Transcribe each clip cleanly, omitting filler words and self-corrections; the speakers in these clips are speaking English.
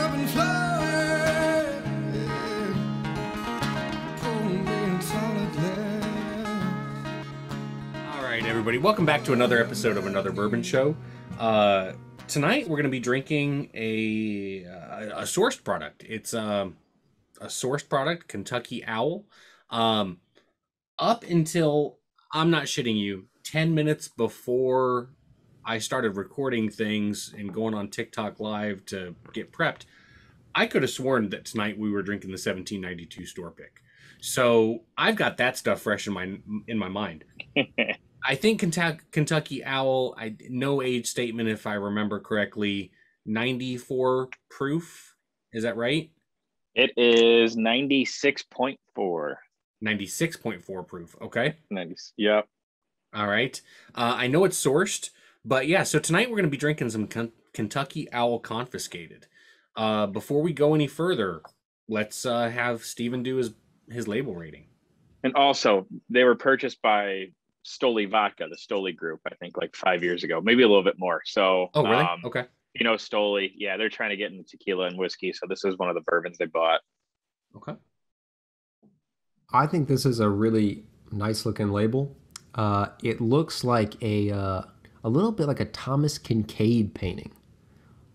up and fly. Pour me in solid glass. All right, everybody, welcome back to another episode of Another Bourbon Show. Tonight we're going to be drinking a sourced product. It's a sourced product, Kentucky Owl. Up until, I'm not shitting you, 10 minutes before I started recording things and going on TikTok Live to get prepped, I could have sworn that tonight we were drinking the 1792 store pick. So I've got that stuff fresh in my mind. I think Kentucky Owl, no age statement if I remember correctly, 94 proof. Is that right? It is 96.4. 96.4 proof. Okay. 90. Yep. All right. I know it's sourced, but yeah. So tonight we're going to be drinking some Kentucky Owl Confiscated. Before we go any further, let's have Steven do his label rating. And also, they were purchased by Stoli Vodka, the Stoli group, I think like 5 years ago, maybe a little bit more. So, oh, really? Okay. You know, Stoli, yeah, they're trying to get into tequila and whiskey. So this is one of the bourbons they bought. Okay. I think this is a really nice looking label. It looks like a little bit like a Thomas Kinkade painting.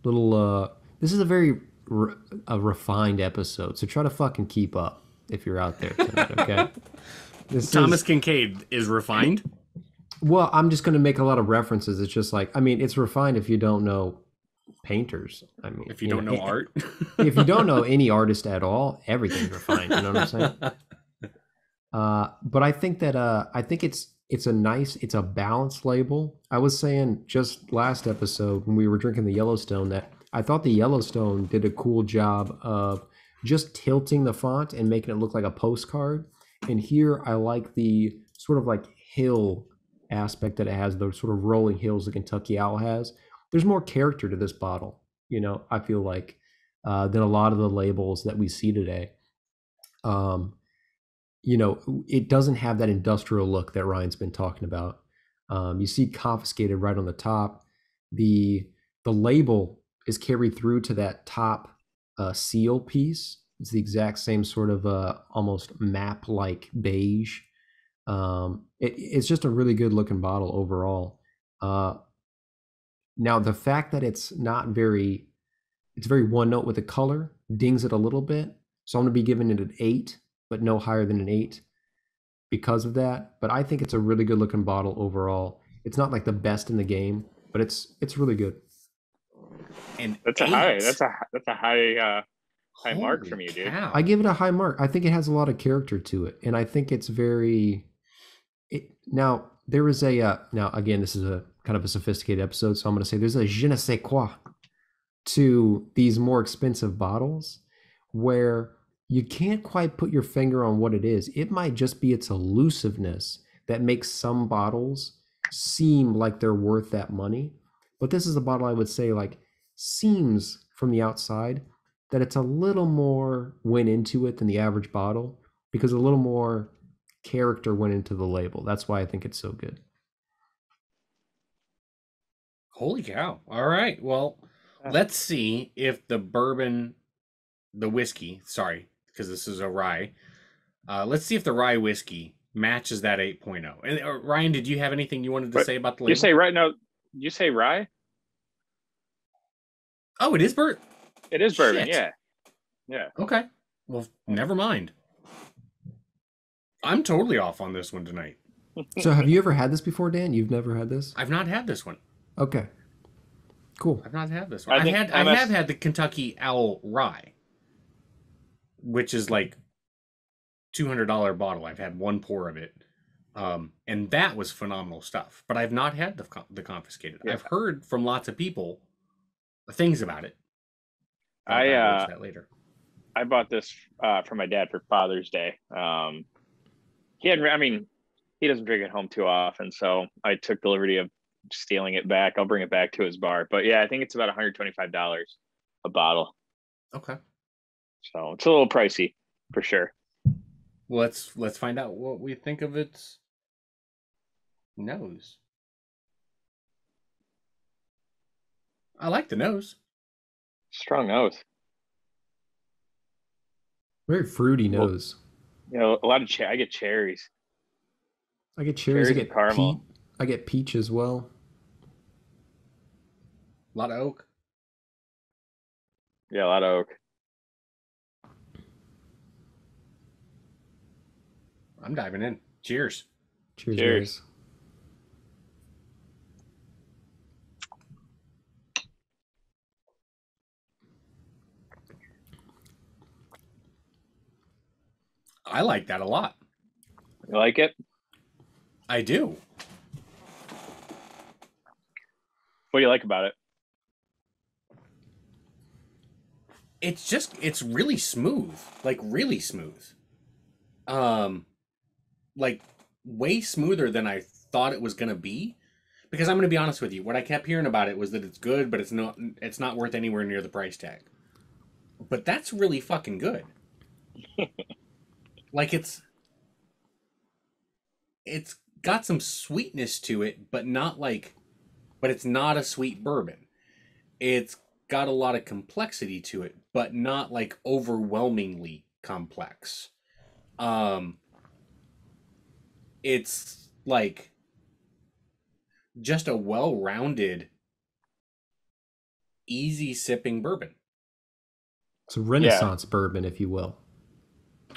This is a very refined episode, so try to fucking keep up if you're out there tonight, okay? Thomas Kinkade is refined? Well, I'm just going to make a lot of references. It's just like, I mean, it's refined if you don't know painters. I mean, if you don't know art. If you don't know any artist at all, everything's refined. You know what I'm saying? But I think that it's a balanced label. I was saying just last episode when we were drinking the Yellowstone that I thought the Yellowstone did a cool job of just tilting the font and making it look like a postcard. And here I like the sort of like hill aspect that it has, those sort of rolling hills the Kentucky Owl has. There's more character to this bottle, you know, I feel like, than a lot of the labels that we see today. You know, it doesn't have that industrial look that Ryan's been talking about. You see Confiscated right on the top. The label is carried through to that top seal piece. It's the exact same sort of almost map-like beige. It's just a really good looking bottle overall. Now the fact that it's very one note with the color dings it a little bit. So I'm going to be giving it an 8, but no higher than an 8 because of that. But I think it's a really good looking bottle overall. It's not like the best in the game, but it's really good. And that's a high mark from you, dude. Cow. I give it a high mark. I think it has a lot of character to it, and I think it's now there is now again, this is a kind of a sophisticated episode, so I'm going to say there's a je ne sais quoi to these more expensive bottles where you can't quite put your finger on what it is. It might just be its elusiveness that makes some bottles seem like they're worth that money. But this is a bottle I would say like seems from the outside that it's a little more went into it than the average bottle because a little more character went into the label. That's why I think it's so good. Holy cow. All right. Well, let's see if the whiskey, sorry, because this is a rye. Let's see if the rye whiskey matches that 8.0. And Ryan, did you have anything you wanted to say about the label? You say right now, you say rye? Oh, it is bourbon. It is bourbon, Shit. yeah. Yeah. Okay. Well, never mind. I'm totally off on this one tonight. So have you ever had this before, Dan? You've never had this? I've not had this one. Okay. Cool. I've not had this one. I have had the Kentucky Owl Rye, which is like $200 bottle. I've had one pour of it. And that was phenomenal stuff. But I've not had the Confiscated. Yeah. I've heard from lots of people things about it. I'll watch that later. I bought this for my dad for Father's Day. He doesn't drink at home too often, so I took the liberty of stealing it back. I'll bring it back to his bar. But yeah, I think it's about $125 a bottle. Okay. So it's a little pricey for sure. Well, let's find out what we think of its nose. I like the nose. Strong nose. Very fruity Well, nose. you know, a lot of I get cherries, I get cherries. I and get caramel. I get peach as well. A lot of oak. Yeah, a lot of oak. I'm diving in. Cheers. Cheers, Cheers. guys. I like that a lot. You like it? I do. What do you like about it? It's really smooth. Like really smooth. Like way smoother than I thought it was gonna be. Because I'm gonna be honest with you, what I kept hearing about it was that it's good, but it's not worth anywhere near the price tag. But that's really fucking good. Like it's got some sweetness to it, but it's not a sweet bourbon. It's got a lot of complexity to it, but not like overwhelmingly complex. It's like just a well-rounded, easy sipping bourbon. It's a Renaissance bourbon, if you will.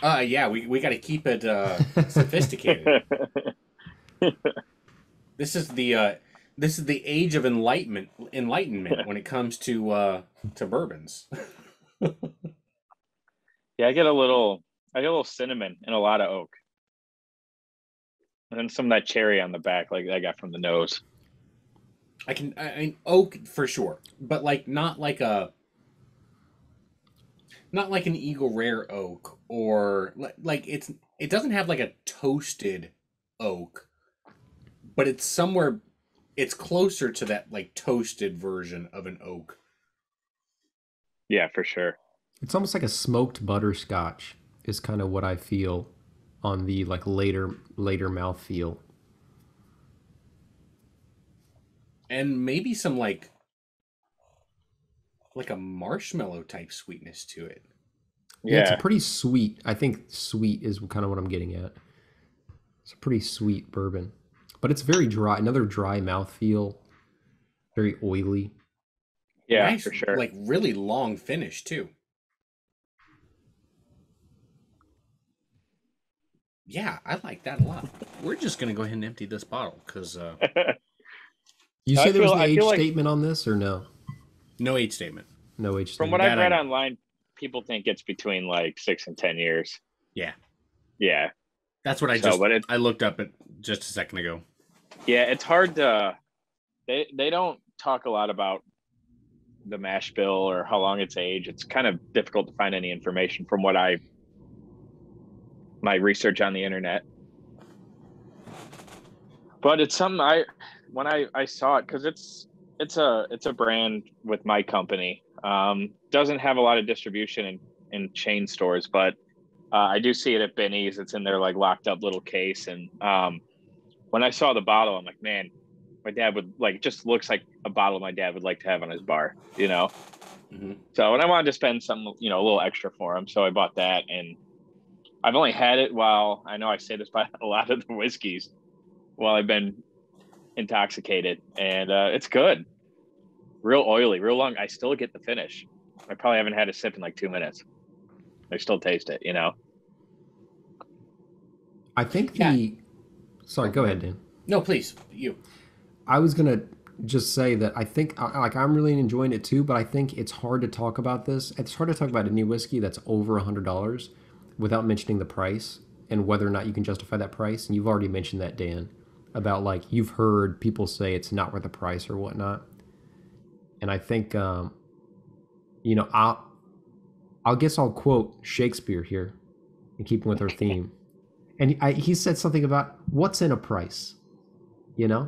Yeah, we got to keep it sophisticated. This is the age of enlightenment when it comes to bourbons. Yeah, I get a little cinnamon and a lot of oak. And then some of that cherry on the back, like I got from the nose. I oak for sure, but like not like an Eagle Rare oak, or like it doesn't have like a toasted oak, but it's closer to that like toasted version of an oak. Yeah, for sure. It's almost like a smoked butterscotch is kind of what I feel on the like later mouthfeel. And maybe some like a marshmallow type sweetness to it. Yeah, it's a Yeah. pretty sweet. I think sweet is kind of what I'm getting at. It's a pretty sweet bourbon, but it's very dry. Another dry mouthfeel, very oily. Yeah, Nice, for sure. like really long finish too. Yeah, I like that a lot. We're just gonna go ahead and empty this bottle because You I say there was feel- an I age feel like- statement on this or no? no age statement. No age From statement. what I've That I read know. online, people think it's between like 6 and 10 years. Yeah, Yeah. that's what I looked up it just a second ago. Yeah, it's hard to they don't talk a lot about the mash bill or how long it's aged. It's kind of difficult to find any information from what my research on the internet. But it's something when I saw it, because it's a brand with my company. Doesn't have a lot of distribution in chain stores, but I do see it at Benny's. It's in their like locked up little case. And when I saw the bottle, I'm like, man, my dad would like, it just looks like a bottle my dad would like to have on his bar, you know? Mm-hmm. So, and I wanted to spend some, a little extra for him. So I bought that, and I've only had it while, I know I say this about a lot of the whiskeys, while I've been intoxicated, and it's good. Real oily, real long. I still get the finish. I probably haven't had a sip in like 2 minutes. I still taste it, I think Yeah. Sorry, go ahead, Dan. No, please, you. I was gonna just say that I think like I'm really enjoying it too, but I think it's hard to talk about this. It's hard to talk about a new whiskey that's over $100 without mentioning the price and whether or not you can justify that price. And you've already mentioned that, Dan, about like you've heard people say it's not worth the price or whatnot. And I think I'll guess I'll quote Shakespeare here in keeping with our theme. And he said something about what's in a price, and I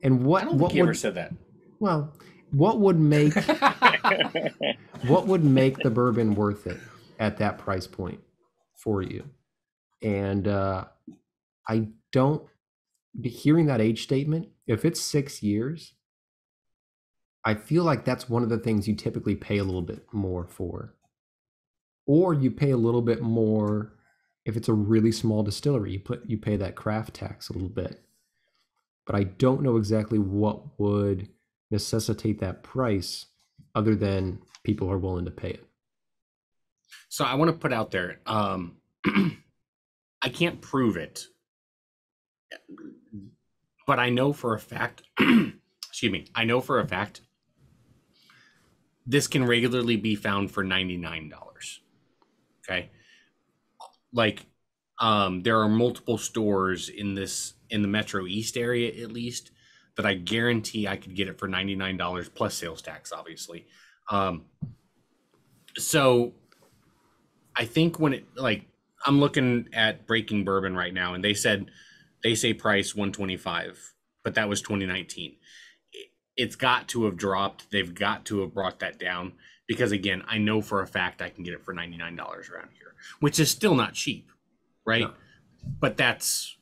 don't think he ever said that. well, what would make the bourbon worth it at that price point for you? And I don't hearing that age statement. If it's 6 years, I feel like that's one of the things you typically pay a little bit more for. or you pay a little bit more if it's a really small distillery. You pay that craft tax a little bit. But I don't know exactly what would necessitate that price other than people are willing to pay it. So I want to put out there, I can't prove it, but I know for a fact, excuse me, I know for a fact this can regularly be found for $99. Okay. Like, there are multiple stores in the Metro East area, at least, that I guarantee I could get it for $99 plus sales tax, obviously. So I think when it, like, I'm looking at Breaking Bourbon right now, and they say price 125, but that was 2019. It's got to have dropped. They've got to have brought that down because, again, I know for a fact I can get it for $99 around here, which is still not cheap, right? No. But that's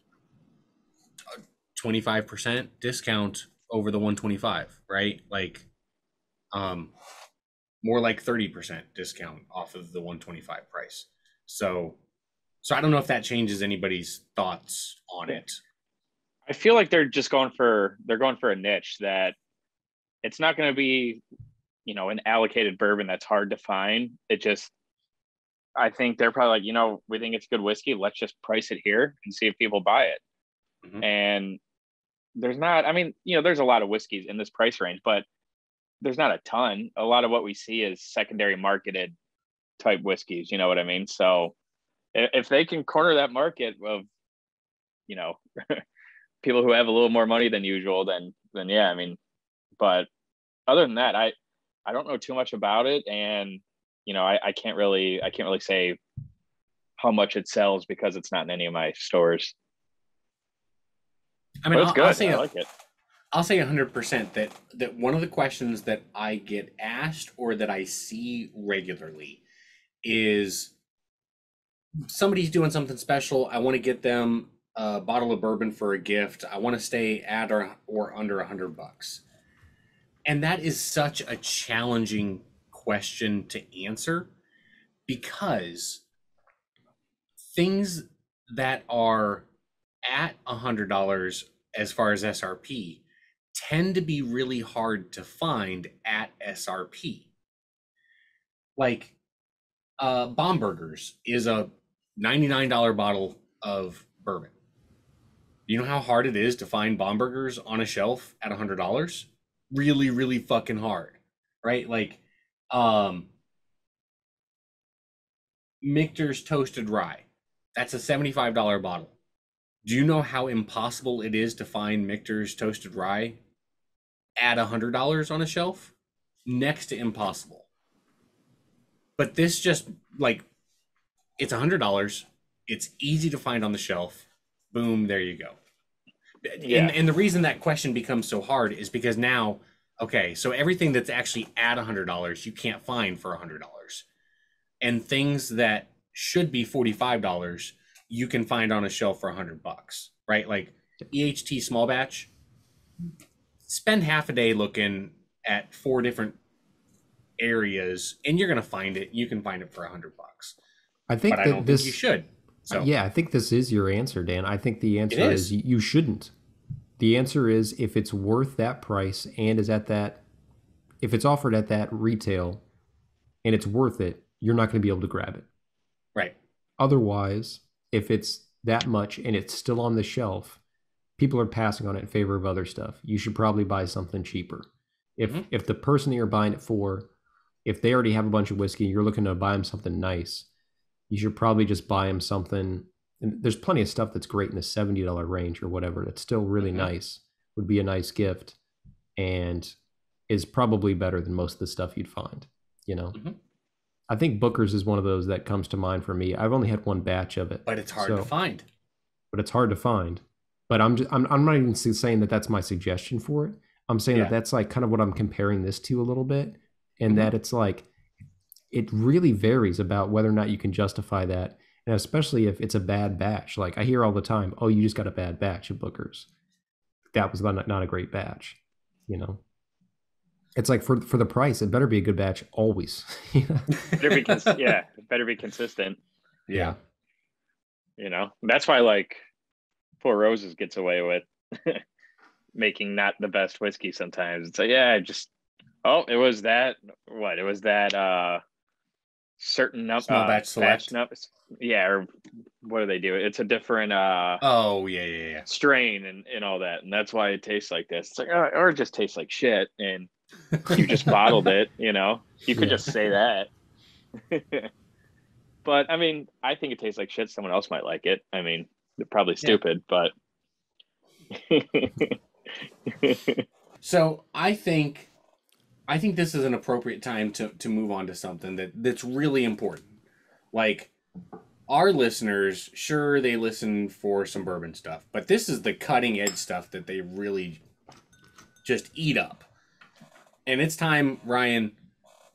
a 25% discount over the 125, right? Like, more like 30% discount off of the 125 price. So I don't know if that changes anybody's thoughts on it. I feel like they're going for a niche that it's not going to be, an allocated bourbon that's hard to find. I think they're probably like, we think it's good whiskey. Let's just price it here and see if people buy it. Mm-hmm. And there's a lot of whiskeys in this price range, but there's not a ton. A lot of what we see is secondary marketed type whiskeys. You know what I mean? So if they can corner that market of, people who have a little more money than usual, then yeah, but other than that, I don't know too much about it. And, I can't really say how much it sells because it's not in any of my stores. But it's good. I like it. I'll say 100% that one of the questions that I get asked or that I see regularly is somebody's doing something special. I want to get them a bottle of bourbon for a gift. I want to stay at or under $100. And that is such a challenging question to answer because things that are at $100 as far as SRP tend to be really hard to find at SRP. Like, Bomberger's is a $99 bottle of bourbon. You know how hard it is to find Bomberger's on a shelf at $100? Really, really fucking hard, right? Like, Michter's Toasted Rye, that's a $75 bottle. Do you know how impossible it is to find Michter's Toasted Rye at $100 on a shelf? Next to impossible. But this just, like, it's $100. It's easy to find on the shelf. Boom, there you go. Yeah. And the reason that question becomes so hard is because now, okay, so everything that's actually at $100 you can't find for $100, and things that should be $45 you can find on a shelf for $100, right? Like EHT small batch. Spend half a day looking at 4 different areas, and you're gonna find it. You can find it for $100. I think but I don't think you should. So yeah, I think this is your answer, Dan. I think the answer is you shouldn't. The answer is if it's worth that price and is at that, if it's offered at that retail and it's worth it, you're not going to be able to grab it. Right. Otherwise, if it's that much and it's still on the shelf, people are passing on it in favor of other stuff. You should probably buy something cheaper. If the person that you're buying it for, if they already have a bunch of whiskey, you're looking to buy them something nice, you should probably just buy them something. And there's plenty of stuff that's great in the $70 range or whatever. That's still really nice. Would be a nice gift and is probably better than most of the stuff you'd find, I think Booker's is one of those that comes to mind for me. I've only had one batch of it. But it's hard to find. But I'm not even saying that that's my suggestion for it. I'm saying that that's like kind of what I'm comparing this to a little bit. And that it's like, it really varies about whether or not you can justify that. And especially if it's a bad batch. Like I hear all the time, oh, you just got a bad batch of Booker's. That was not a great batch, It's like for the price, it better be a good batch always. Better be it better be consistent. Yeah. You know, that's why like Four Roses gets away with making not the best whiskey sometimes. It's like, yeah, it was that certain Small batch select. Yeah, or what do they do? It's a different Oh yeah. strain and all that, and that's why it tastes like this. It's like, or it just tastes like shit, and you just bottled it. You know, you could just say that. But I mean, I think it tastes like shit. Someone else might like it. I mean, they're probably stupid, but. So I think this is an appropriate time to move on to something that's really important. Like, our listeners, sure, they listen for some bourbon stuff, but this is the cutting edge stuff that they really just eat up. And it's time, Ryan,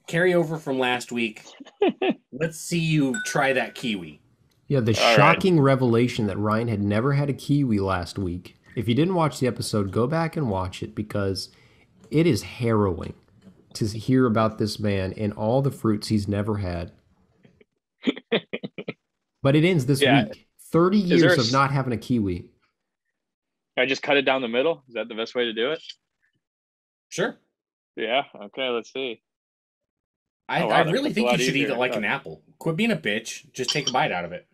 carry over from last week. Let's see you try that kiwi. Yeah, the shocking revelation that Ryan had never had a kiwi last week. If you didn't watch the episode, go back and watch it, because it is harrowing to hear about this man and all the fruits he's never had. But it ends this week. 30 years of not having a kiwi. I just cut it down the middle. Is that the best way to do it? Sure. Yeah. Okay. Let's see. I really think you should eat it like an apple. Quit being a bitch. Just take a bite out of it.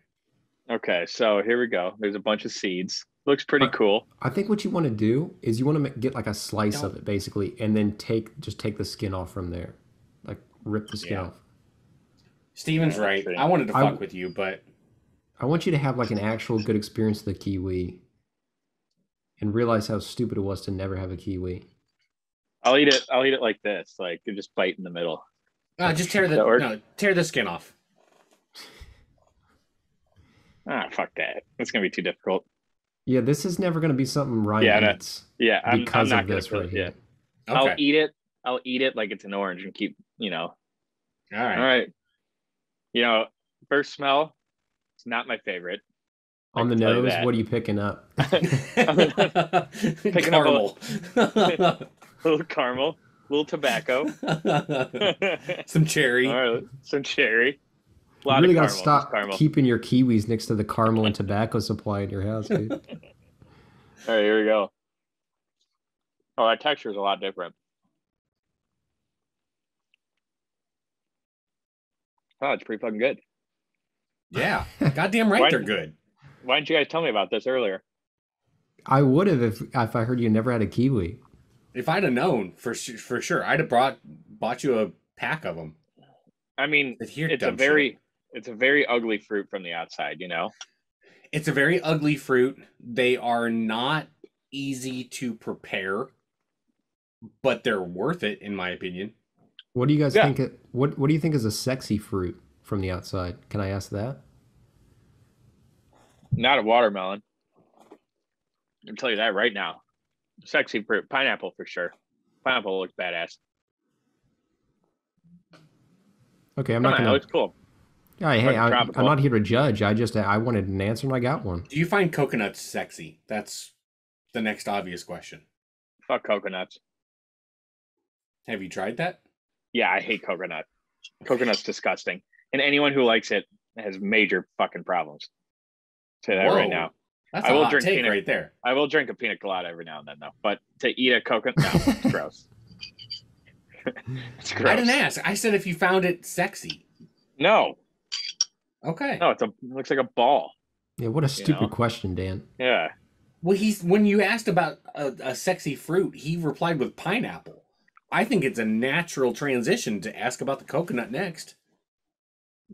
Okay. So here we go. There's a bunch of seeds. Looks pretty cool. I think what you want to do is you want to get like a slice of it, basically, and then take the skin off from there. Like, rip the skin off. Steven's right. I wanted to fuck with you, but I want you to have like an actual good experience with the kiwi and realize how stupid it was to never have a kiwi. I'll eat it like this. Like, you just bite in the middle. Just tear the skin off. Fuck that. It's gonna be too difficult. Yeah, this is never gonna be something Ryan eats. Yeah, because I'm not of this right here. Okay. I'll eat it like it's an orange and keep, All right. First smell, it's not my favorite. On the nose, what are you picking up? Picking caramel. Up a little caramel, a little tobacco, some cherry. All right, some cherry. You really got to stop keeping your kiwis next to the caramel and tobacco supply in your house, dude. All right, here we go. Oh, that texture is a lot different. Oh, it's pretty fucking good. Yeah, goddamn right, they're good. Why didn't you guys tell me about this earlier? I would have if I heard you never had a kiwi. If I'd have known for sure, I'd have bought you a pack of them. I mean, it's a very ugly fruit from the outside, It's a very ugly fruit. They are not easy to prepare, but they're worth it, in my opinion. What do you guys think? What do you think is a sexy fruit from the outside? Can I ask that? Not a watermelon. I can tell you that right now. Sexy fruit, pineapple for sure. Pineapple looks badass. Okay, I'm not gonna. It looks cool. Hey, I'm not here to judge. I wanted an answer and I got one. Do you find coconuts sexy? That's the next obvious question. Fuck coconuts. Have you tried that? Yeah, I hate coconut. Coconut's disgusting. And anyone who likes it has major fucking problems. Say that right now. That's a hot take right there. I will drink a pina colada every now and then, though. But to eat a coconut, no, it's gross. It's gross. I didn't ask. I said if you found it sexy. No. Okay. No, it looks like a ball. Yeah, what a stupid question, Dan. Yeah. Well, when you asked about a sexy fruit, he replied with pineapple. I think it's a natural transition to ask about the coconut next.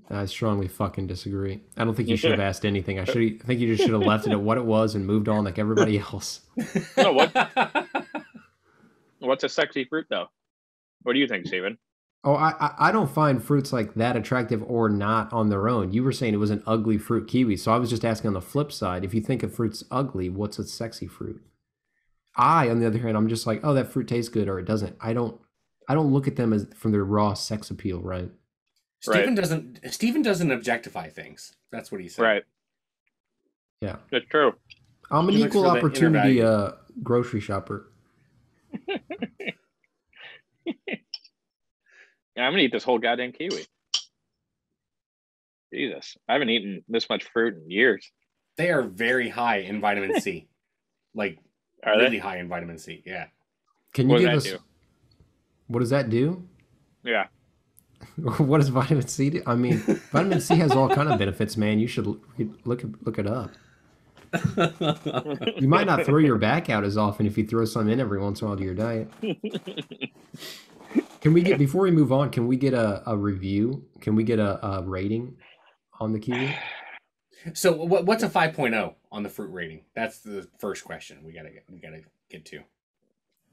I strongly fucking disagree. I don't think you should have asked anything. I think you just should have left it at what it was and moved on like everybody else. No, what's a sexy fruit, though? What do you think, Steven? Oh, I don't find fruits like that attractive or not on their own. You were saying it was an ugly fruit, kiwi. So I was just asking on the flip side, if you think a fruit's ugly, what's a sexy fruit? On the other hand, I'm just like, oh, that fruit tastes good or it doesn't. I don't look at them as from their raw sex appeal, right? Steven doesn't objectify things. That's what he said. Right. Yeah. That's true. I'm an equal opportunity grocery shopper. Yeah, I'm gonna eat this whole goddamn kiwi. Jesus, I haven't eaten this much fruit in years. They are very high in vitamin C. Like, Are really they? high in vitamin C. Yeah. Can you What give does us that do? what does that do? Yeah. What does vitamin C do? I mean, vitamin C has all kind of benefits, man. You should look it up. You might not throw your back out as often if you throw some in every once in a while to your diet. Can we get, before we move on, can we get a review? Can we get a rating on the kiwi? So what's a 5.0 on the fruit rating? That's the first question we gotta get to.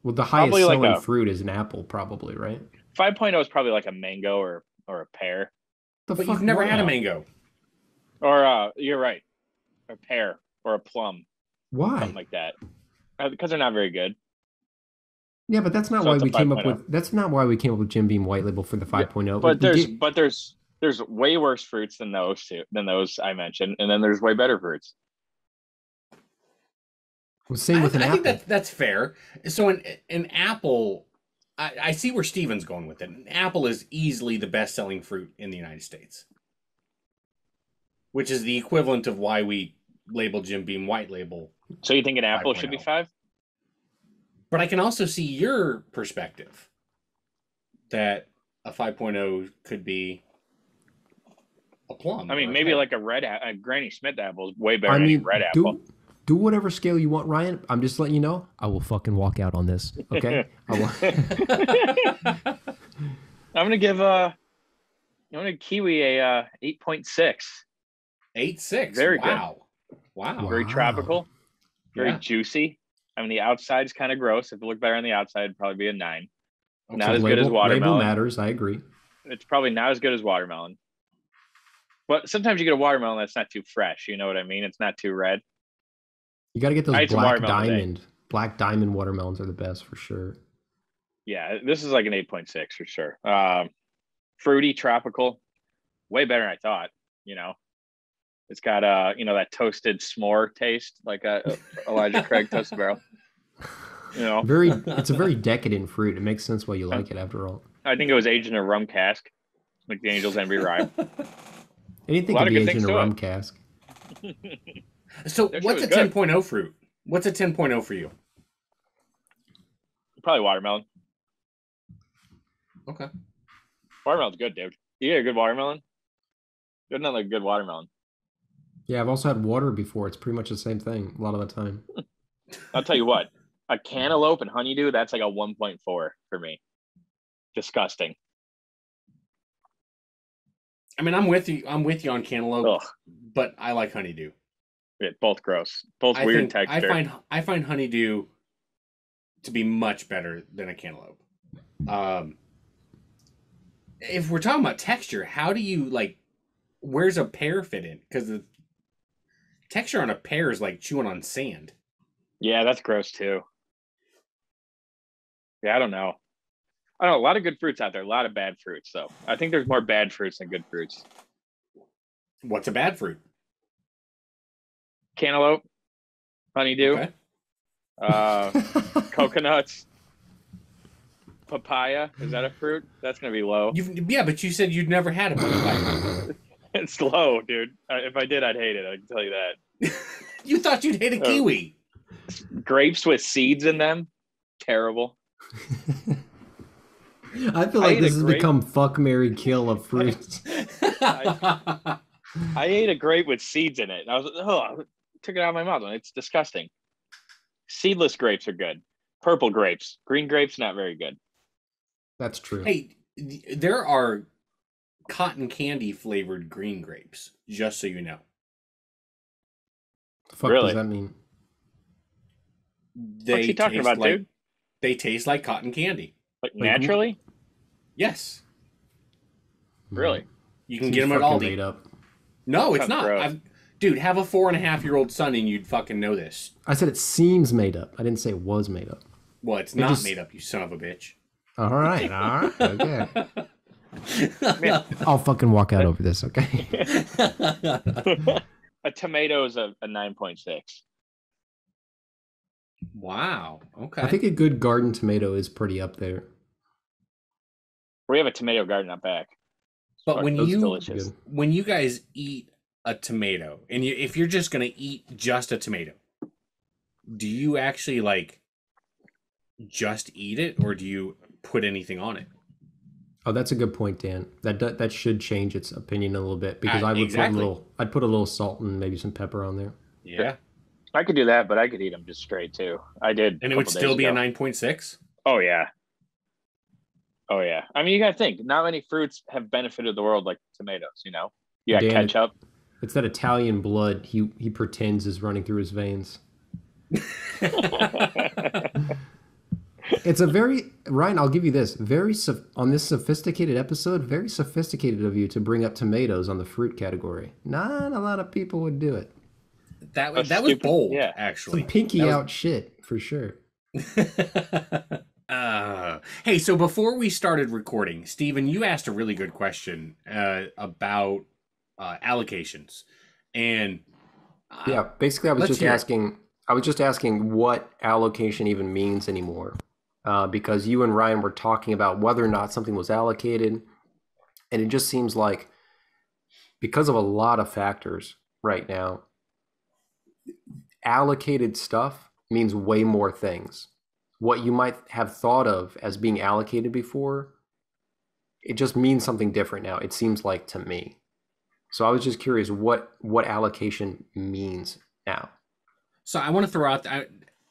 Well, the highest Probably like selling a- fruit is an apple, probably, right? 5.0 is probably like a mango or a pear. The But fuck, you've never why? had a mango. Or you're right, a pear or a plum, Why? something like that. Because they're not very good. Yeah, but that's not So why it's a we came up 5.0. with. That's not why we came up with Jim Beam White Label for the 5.0. But We there's way worse fruits than those I mentioned, and then there's way better fruits. same with an I apple. think that's fair. So an apple, I see where Steven's going with it. An apple is easily the best-selling fruit in the United States, which is the equivalent of why we label Jim Beam White Label. So you think an apple 5.0. should be 5? But I can also see your perspective that a 5.0 could be a plum. I mean, or a maybe pear. like a Granny Smith apple is way better I than mean, any red apple. do whatever scale you want, Ryan. I'm just letting you know. I will fucking walk out on this. Okay. I will. I'm gonna give kiwi a 8.6. 8.6. Very good. Wow. Wow. Very Wow. tropical, very Yeah. juicy. I mean, the outside's kind of gross. If it looked better on the outside, it'd probably be a 9. Okay. Not as good as Label watermelon. matters. I agree. It's probably not as good as watermelon. But sometimes you get a watermelon that's not too fresh. You know what I mean? It's not too red. You got to get those I ate some black watermelon today. diamond. Black diamond watermelons are the best for sure. Yeah, this is like an 8.6 for sure. Fruity, tropical, way better than I thought. You know, it's got that toasted s'more taste, like a Elijah Craig toasted barrel. You know, It's a very decadent fruit. It makes sense why you like it after all. I think it was aged in a rum cask, like the Angel's Envy rye. Anything A lot can of be good aged in things a to rum it. cask. So That shit what's was a good. 10.0 fruit? What's a 10.0 for you? Probably watermelon. Okay. Watermelon's good, dude. You get a good watermelon? Good, not like a good watermelon. Yeah, I've also had water before. It's pretty much the same thing a lot of the time. I'll tell you what, a cantaloupe and honeydew, that's like a 1.4 for me. Disgusting. I mean, I'm with you. I'm with you on cantaloupe, Ugh, but I like honeydew. both gross. Both weird texture. I find honeydew to be much better than a cantaloupe. If we're talking about texture, how do you where's a pear fit in? Because the texture on a pear is like chewing on sand. Yeah, that's gross too. Yeah, I don't know. A lot of good fruits out there, a lot of bad fruits though. I think there's more bad fruits than good fruits. What's a bad fruit? Cantaloupe, honeydew, Okay. coconuts, papaya. Is that a fruit? That's gonna be low. Yeah, but you said you'd never had a papaya. It's low, dude. If I did, I'd hate it. I can tell you that. You thought you'd hate a kiwi. Grapes with seeds in them, terrible. I feel I like ate this a has grape. become fuck, marry, kill of fruits. I ate a grape with seeds in it. And I took it out of my mouth. And it's disgusting. Seedless grapes are good. Purple grapes, green grapes, not very good. That's true. Hey, there are cotton candy flavored green grapes, just so you know. The fuck Really? does that mean? What's he talking about, dude? They taste like cotton candy. Like naturally? Yes. Really? You can Seems get them at fucking Aldi. made up. No, it's Sounds not. gross. Dude, have a 4.5-year-old son and you'd fucking know this. I said it seems made up. I didn't say it was made up. Well, it's It not just- made up, you son of a bitch. All right. Okay. Man, I'll fucking walk out over this, okay? a tomato is a 9.6. Wow. Okay. I think a good garden tomato is pretty up there. We have a tomato garden out back. But when It's you delicious. when you guys eat a tomato, and if you're just gonna eat just a tomato, do you actually like just eat it, or do you put anything on it? Oh, that's a good point, Dan. That should change its opinion a little bit because I would exactly. I'd put a little salt and maybe some pepper on there. Yeah, I could do that, but I could eat them just straight too. I did and a it would couple still days be a ago. 9.6. Oh yeah. Oh yeah. I mean, you got to think. Not many fruits have benefited the world like tomatoes. You know, you got Dan, ketchup. it's that Italian blood he pretends is running through his veins. It's a very Ryan. I'll give you this on this sophisticated episode. Very sophisticated of you to bring up tomatoes on the fruit category. Not a lot of people would do it. That was bold, yeah. actually. Some pinky out shit for sure. Hey, so before we started recording, Steven, you asked a really good question about allocations, and Yeah, basically, I was let's just hear it. asking. I was just asking what allocation even means anymore, because you and Ryan were talking about whether or not something was allocated, and it just seems like because of a lot of factors right now, allocated stuff means way more things. What you might have thought of as being allocated before, it just means something different now. It seems like to me. So I was just curious what allocation means now. So I want to throw out.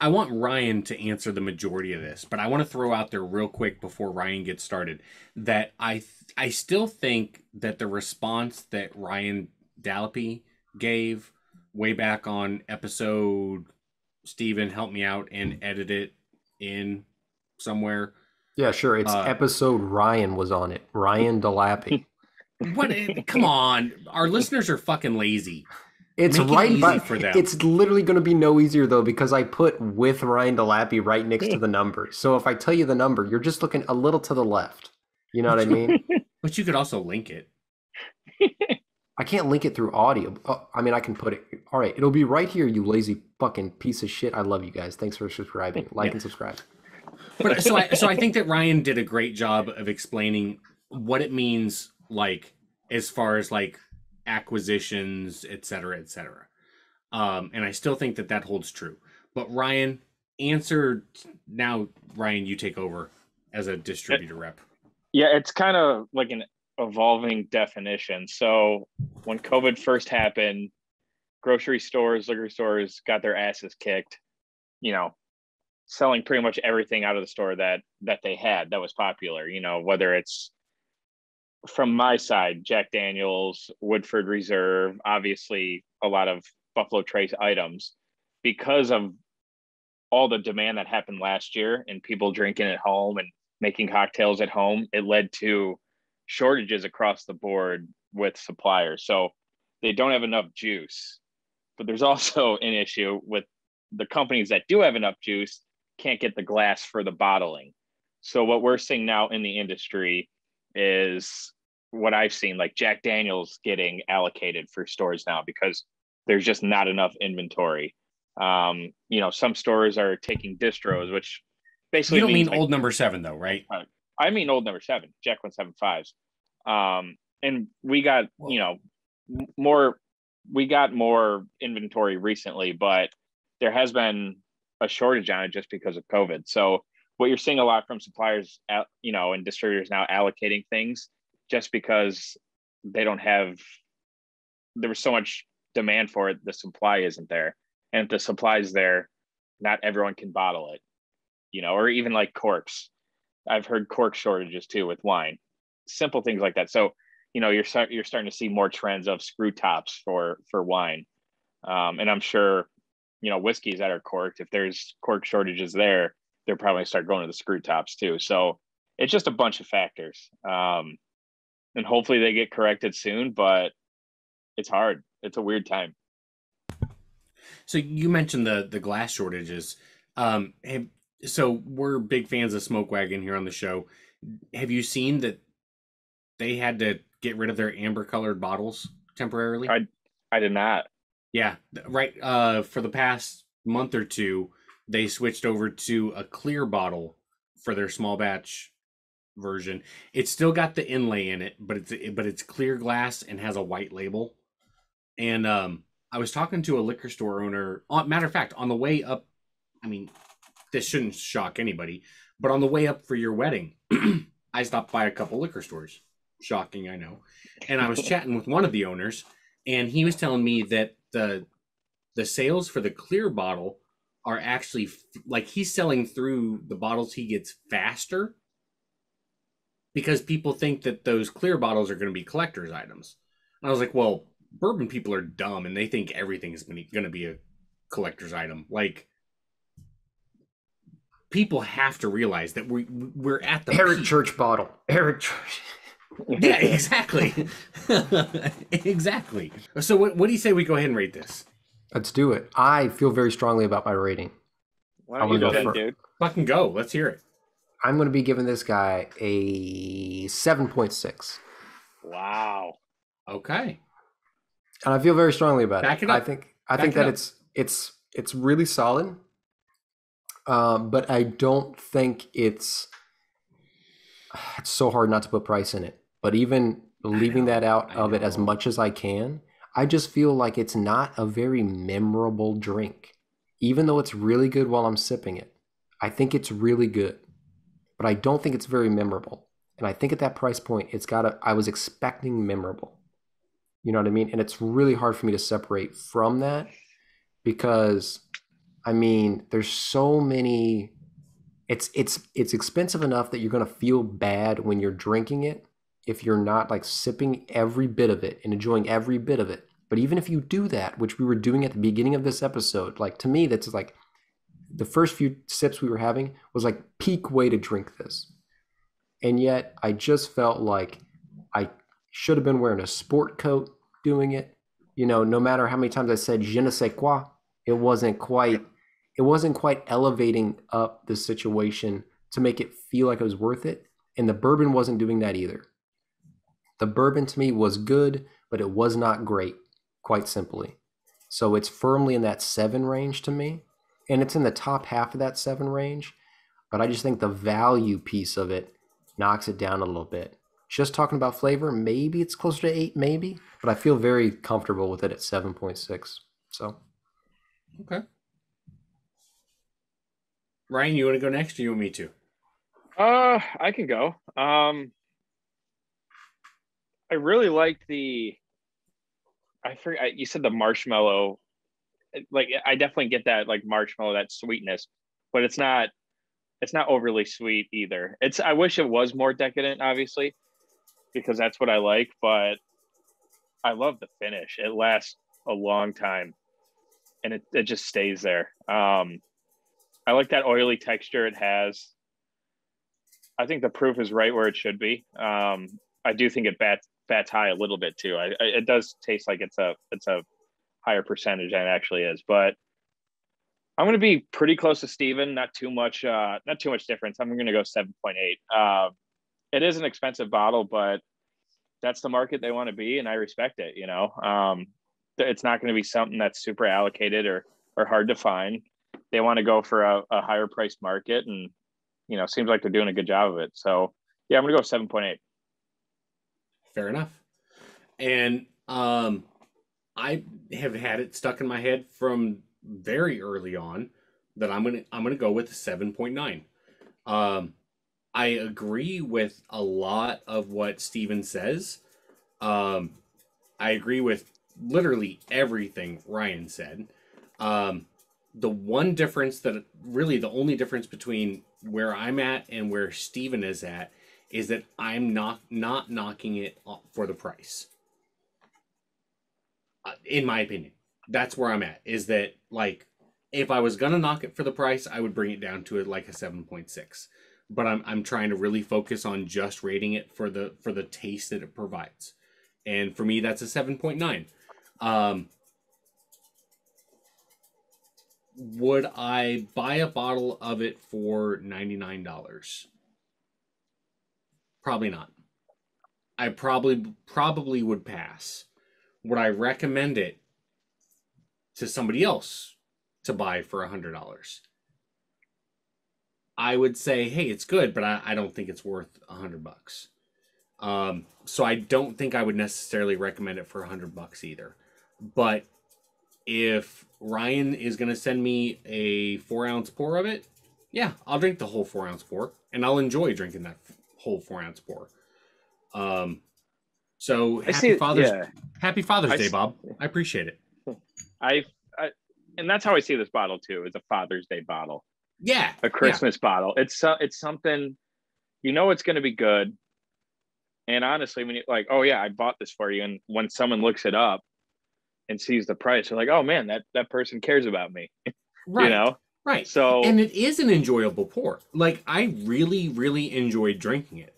I want Ryan to answer the majority of this, but I want to throw out there real quick before Ryan gets started that I still think that the response that Ryan Dallapy gave way back on episode, Steven, help me out and edit it in somewhere. Yeah, sure. It's episode Ryan was on it. Ryan Delappy. What? Come on, our listeners are fucking lazy. It's Make it right easy by, for them. It's literally going to be no easier though because I put with Ryan Delappy right next to the number. So if I tell you the number, you're just looking a little to the left. You know what I mean? But you could also link it. I can't link it through audio. Oh, I mean, I can put it. All right, it'll be right here, you lazy fucking piece of shit. I love you guys. Thanks for subscribing. Like and subscribe. But so I think that Ryan did a great job of explaining what it means, like as far as like acquisitions, et cetera, et cetera. And I still think that holds true. But Ryan, now. Ryan, you take over as a distributor rep. Yeah, it's kind of like an evolving definition. So when COVID first happened, grocery stores, liquor stores got their asses kicked, you know, selling pretty much everything out of the store that they had that was popular, you know, whether it's from my side, Jack Daniel's, Woodford Reserve, obviously a lot of Buffalo Trace items, because of all the demand that happened last year and people drinking at home and making cocktails at home. It led to shortages across the board with suppliers. So they don't have enough juice, but there's also an issue with the companies that do have enough juice can't get the glass for the bottling. So what we're seeing now in the industry is what I've seen, like Jack Daniel's getting allocated for stores now because there's just not enough inventory. You know, some stores are taking distros, which basically you don't mean like, old number 7 though, right? I mean old number 7, Jack 175s. And we got, you know, we got more inventory recently, but there has been a shortage on it just because of COVID. So what you're seeing a lot from suppliers, you know, and distributors now allocating things just because they don't have, there was so much demand for it, the supply isn't there. And if the supply is there, not everyone can bottle it, you know, or even like corks. I've heard cork shortages too with wine, simple things like that. So, you know, you're starting to see more trends of screw tops for wine. And I'm sure, you know, whiskeys that are corked, if there's cork shortages there, they'll probably start going to the screw tops too. So it's just a bunch of factors. And hopefully they get corrected soon, but it's hard. It's a weird time. So you mentioned the glass shortages. So we're big fans of Smoke Wagon here on the show. Have you seen that they had to get rid of their amber colored bottles temporarily? I did not. Yeah, right. For the past month or two, they switched over to a clear bottle for their small batch version. It's still got the inlay in it, but it's clear glass and has a white label. And I was talking to a liquor store owner. Matter of fact, on the way up, I mean, this shouldn't shock anybody, but on the way up for your wedding, I stopped by a couple liquor stores. Shocking, I know. And I was chatting with one of the owners, and he was telling me that the sales for the clear bottle are actually like he's selling through the bottles he gets faster because people think that those clear bottles are going to be collector's items. And I was like, well, bourbon people are dumb and they think everything is going to be a collector's item. Like, people have to realize that we're at the Eric peak. Church bottle. Eric Church. Yeah, exactly. Exactly. So what do you say we go ahead and rate this? Let's do it. I feel very strongly about my rating. Why don't you go go then, first. dude? Fucking go. Let's hear it. I'm going to be giving this guy a 7.6. Wow. Okay. And I feel very strongly about Back it. it up. I think that it's really solid. But I don't think it's so hard not to put price in it. But even leaving that out of it as much as I can, I just feel like it's not a very memorable drink. Even though it's really good while I'm sipping it. I think it's really good. But I don't think it's very memorable. And I think at that price point, I was expecting memorable. You know what I mean? And it's really hard for me to separate from that because, I mean, there's so many. It's expensive enough that you're going to feel bad when you're drinking it if you're not like sipping every bit of it and enjoying every bit of it. But even if you do that, which we were doing at the beginning of this episode, like to me, that's like the first few sips we were having was like peak way to drink this. And yet I just felt like I should have been wearing a sport coat doing it. You know, no matter how many times I said je ne sais quoi, it wasn't quite elevating up the situation to make it feel like it was worth it. And the bourbon wasn't doing that either. The bourbon to me was good, but it was not great, quite simply. So it's firmly in that 7 range to me. And it's in the top half of that 7 range. But I just think the value piece of it knocks it down a little bit. Just talking about flavor, maybe it's closer to 8, maybe. But I feel very comfortable with it at 7.6. So. Okay. Ryan, you want to go next or you want me to? I can go. I really liked I forget, you said the marshmallow. Like, I definitely get that, like, marshmallow, that sweetness, but it's not overly sweet either. I wish it was more decadent, obviously, because that's what I like, but I love the finish. It lasts a long time and it just stays there. I like that oily texture it has. I think the proof is right where it should be. I do think it bats high a little bit too. It does taste like it's a higher percentage than it actually is, but I'm going to be pretty close to Steven. Not too much difference. I'm going to go 7.8. It is an expensive bottle, but that's the market they want to be, and I respect it. You know, it's not going to be something that's super allocated or hard to find. They want to go for a higher priced market, and you know, seems like they're doing a good job of it. So yeah, I'm going to go 7.8. Fair enough. And I have had it stuck in my head from very early on that I'm gonna go with 7.9. I agree with a lot of what Steven says. I agree with literally everything Ryan said. The one difference the only difference between where I'm at and where Steven is at is that I'm not knocking it for the price. In my opinion, that's where I'm at. Is that, like, if I was gonna knock it for the price, I would bring it down to like a 7.6. But I'm trying to really focus on just rating it for the taste that it provides, and for me, that's a 7.9. Would I buy a bottle of it for $99? Probably not. I probably would pass. Would I recommend it to somebody else to buy for $100? I would say, hey, it's good, but I don't think it's worth $100. So I don't think I would necessarily recommend it for $100 either. But if Ryan is going to send me a 4-ounce pour of it, yeah, I'll drink the whole 4-ounce pour, and I'll enjoy drinking that whole 4-ounce pour. So happy Father's Day, Bob. I appreciate it. And that's how I see this bottle too, is a Father's Day bottle. Yeah. A Christmas bottle. It's something, it's going to be good. And honestly, when you're like, oh yeah, I bought this for you. And when someone looks it up and sees the price, they're like, oh man, that person cares about me. Right. Right. So, and it is an enjoyable pour. Like, I really, really enjoyed drinking it.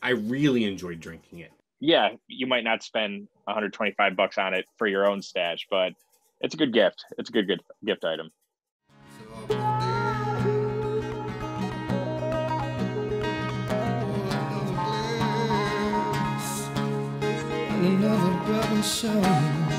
Yeah, you might not spend $125 on it for your own stash, but it's a good gift. It's a good gift item. Another Bourbon Show.